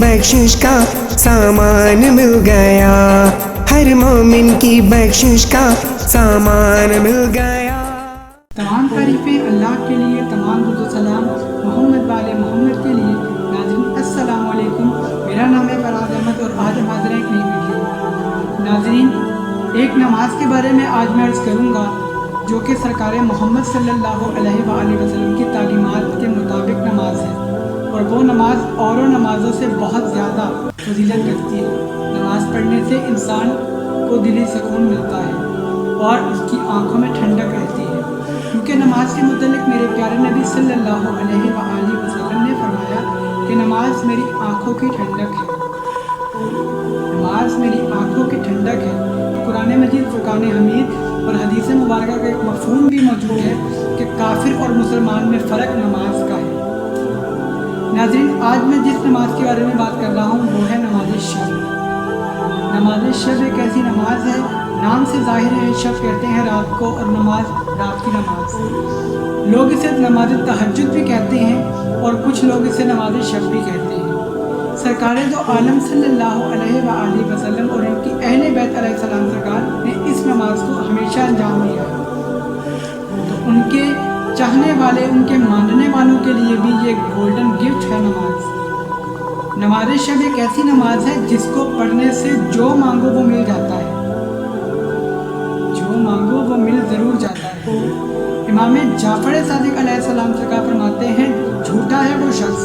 بخشش کا سامان مل گیا، ہر مومن کی بخشش کا سامان مل گیا۔ تمام تعریفیں اللہ کے لیے، تمام درود و سلام محمد والے محمد کے لیے۔ ناظرین السلام علیکم، میرا نام ہے فراز احمد اور آج ہم حاضر ہیں ایک نئی ویڈیو۔ ناظرین، ایک نماز کے بارے میں آج میں عرض کروں گا جو کہ سرکار محمد صلی اللہ علیہ وآلہ وسلم کی تعلیمات کے مطابق نماز ہے، اور وہ نماز اوروں نمازوں سے بہت زیادہ فضیلت رکھتی ہے۔ نماز پڑھنے سے انسان کو دلی سکون ملتا ہے اور اس کی آنکھوں میں ٹھنڈک رہتی ہے، کیونکہ نماز کے متعلق میرے پیارے نبی صلی اللہ علیہ وآلہ وسلم نے فرمایا کہ نماز میری آنکھوں کی ٹھنڈک ہے، نماز میری آنکھوں کی ٹھنڈک ہے۔ قرآن مجید فرقان حمید اور حدیث مبارکہ کا ایک مفہوم بھی موجود ہے کہ کافر اور مسلمان میں فرق نماز کا ہے۔ ناظرین، آج میں جس نماز کے بارے میں بات کر رہا ہوں وہ ہے نماز شب۔ نماز شب ایک ایسی نماز ہے، نام سے ظاہر ہے، شب کہتے ہیں رات کو، اور نماز رات کی نماز۔ لوگ اسے نماز تہجد بھی کہتے ہیں اور کچھ لوگ اسے نماز شب بھی کہتے ہیں۔ سرکار دو عالم صلی اللہ علیہ وآلہ وسلم اور ان کی اہل بیت علیہ السلام سرکار نے اس نماز کو ہمیشہ انجام دیا ہے، تو ان کے چاہنے والے، ان کے ماننے والوں کے لیے بھی یہ گولڈن گفٹ ہے نماز۔ نماز شب ایک ایسی نماز ہے جس کو پڑھنے سے جو مانگو وہ مل جاتا ہے، جو مانگو وہ مل ضرور جاتا ہے۔ امام جعفر صادق علیہ السلام سرکار فرماتے ہیں، جھوٹا ہے وہ شخص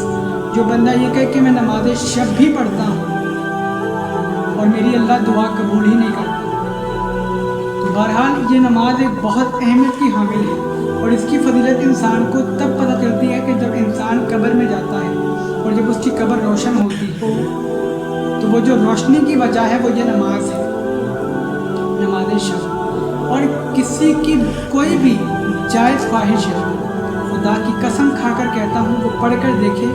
جو بندہ یہ کہے کہ میں نماز شب بھی پڑھتا ہوں اور میری اللہ دعا قبول ہی نہیں کرتا۔ تو بہرحال یہ نماز ایک بہت اہمیت کی حامل ہے، اور اس کی فضیلت انسان کو تب پتہ چلتی ہے کہ جب انسان قبر میں جاتا ہے اور جب اس کی قبر روشن ہوتی ہے، تو وہ جو روشنی کی وجہ ہے وہ یہ نماز ہے، نماز شب۔ اور کسی کی کوئی بھی جائز خواہش ہے، خدا کی قسم کھا کر کہتا ہوں، وہ پڑھ کر دیکھے،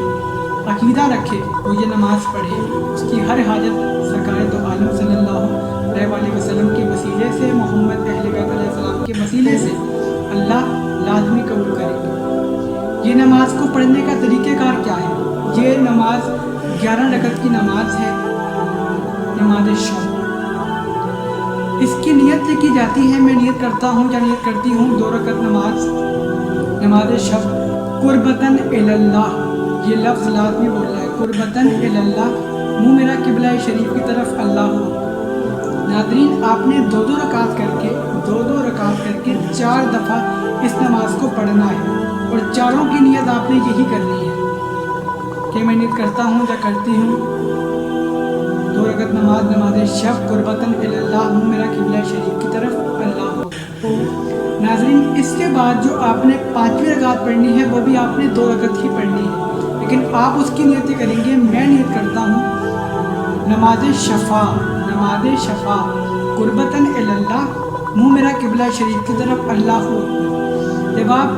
عقیدہ رکھے، وہ یہ نماز پڑھے، اس کی ہر حاجت سرکار دو عالم صلی اللہ علیہ وآلہ وسلم کے وسیلے سے، محمد اہل بیت علیہ السلام کے وسیلے سے اللہ لازمی قبول کریں گے۔ یہ نماز کو پڑھنے کا طریقہ کار کیا ہے؟ یہ نماز 11 رکعت کی نماز ہے، نماز شب۔ اس کی نیت یہ کی جاتی ہے، میں نیت کرتا ہوں یا نیت کرتی ہوں 2 رکعت نماز شب قربتاً الی اللہ، یہ لفظ لازمی بولنا ہے، قربتاً الی اللہ، منہ میرا قبلہ شریف کی طرف اللہ ہو۔ ناظرین، آپ نے 2 رکعت کر کے 4 دفعہ اس نماز کو پڑھنا ہے، اور چاروں کی نیت آپ نے یہی کرنی ہے کہ میں نیت کرتا ہوں یا کرتی ہوں 2 رکعت نماز شب قربتاً الی اللہ، منہ میرا قبلہ شریف کی طرف اللہ ہو۔ ناظرین، اس کے بعد جو آپ نے 5ویں رکعت پڑھنی ہے وہ بھی آپ نے 2 رکعت ہی پڑھنی ہے، لیکن آپ اس کی نیت کریں گے، میں نیت کرتا ہوں نماز شفا قربتاً الی اللہ، منہ میرا قبلہ شریف کی طرف اللہ ہو۔ جب آپ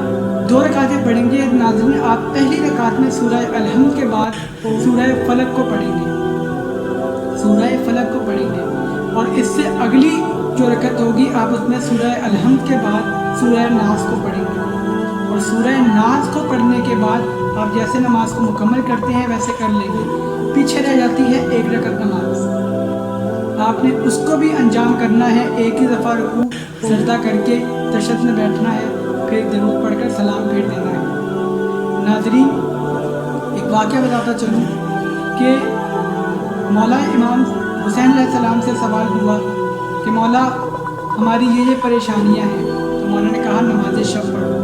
2 رکعتیں پڑھیں گے ناظرین، آپ پہلی رکعت میں سورہ الحمد کے بعد سورہ فلق کو پڑھیں گے، اور اس سے اگلی جو رکعت ہوگی آپ اس میں سورہ الحمد کے بعد سورہ ناس کو پڑھیں گے، اور سورہ ناس کو پڑھنے کے بعد آپ جیسے نماز کو مکمل کرتے ہیں ویسے کر لیں گے۔ پیچھے رہ جاتی ہے 1 رکعت نماز، آپ نے اس کو بھی انجام کرنا ہے، ایک ہی دفعہ رکوع سجدہ کر کے تشہد میں بیٹھنا ہے، پھر درود پڑھ کر سلام پھیر دینا ہے۔ ناظرین، ایک واقعہ بتاتا چلوں کہ مولا امام حسین علیہ السلام سے سوال ہوا کہ مولا ہماری یہ پریشانیاں ہیں، تو مولا نے کہا نماز شب پڑھو۔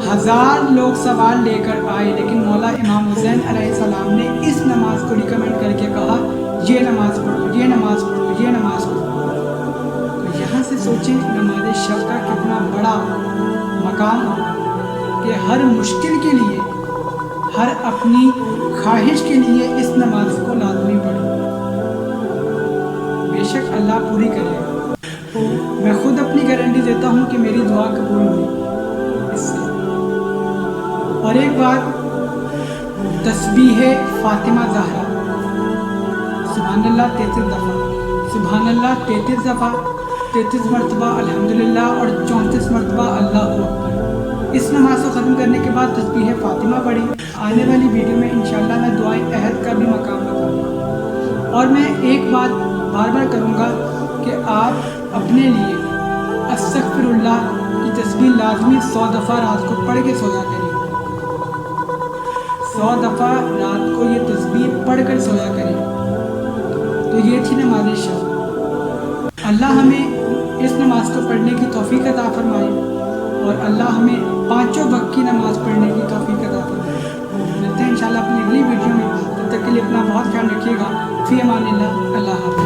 1000 لوگ سوال لے کر آئے، لیکن مولا امام حسین علیہ السلام نے اس نماز کو ریکمینڈ کر کے کہا یہ نماز پڑھو، یہ نماز پڑھو، یہ نماز پڑھو۔ تو یہاں سے سوچیں نماز شب کا کتنا بڑا مقام ہوگا کہ ہر مشکل کے لیے، ہر اپنی خواہش کے لیے اس نماز کو لازمی پڑھو، بے شک اللہ پوری کرے گا۔ میں خود اپنی گارنٹی دیتا ہوں کہ میری دعا قبول ہوئی، اور ایک بار تسبیح فاطمہ زہرا سبحان اللہ 33 دفعہ، سبحان اللہ 33 دفعہ، 33 مرتبہ الحمدللہ اور 34 مرتبہ اللہ اکبر۔ اس نماز کو ختم کرنے کے بعد تسبیح فاطمہ پڑھی۔ آنے والی ویڈیو میں انشاءاللہ میں دعائے عہد کا بھی مقام بتاؤں گا، اور میں ایک بات بار بار کروں گا کہ آپ اپنے لیے استغفر اللہ کی تسبیح لازمی 100 دفعہ رات کو پڑھ کے سویا کریں، 100 دفعہ رات کو یہ تسبیح پڑھ کر سویا کریں۔ تو یہ تھی نماز شب۔ اللہ ہمیں اس نماز کو پڑھنے کی توفیق عطا فرمائے، اور اللہ ہمیں 5 وقت کی نماز پڑھنے کی توفیق عطا فرمائے۔ ملتے ہیں انشاءاللہ اپنی اگلی ویڈیو میں، تب تک کے لیے اپنا بہت خیال رکھیے گا۔ فی امان اللہ، اللہ حافظ۔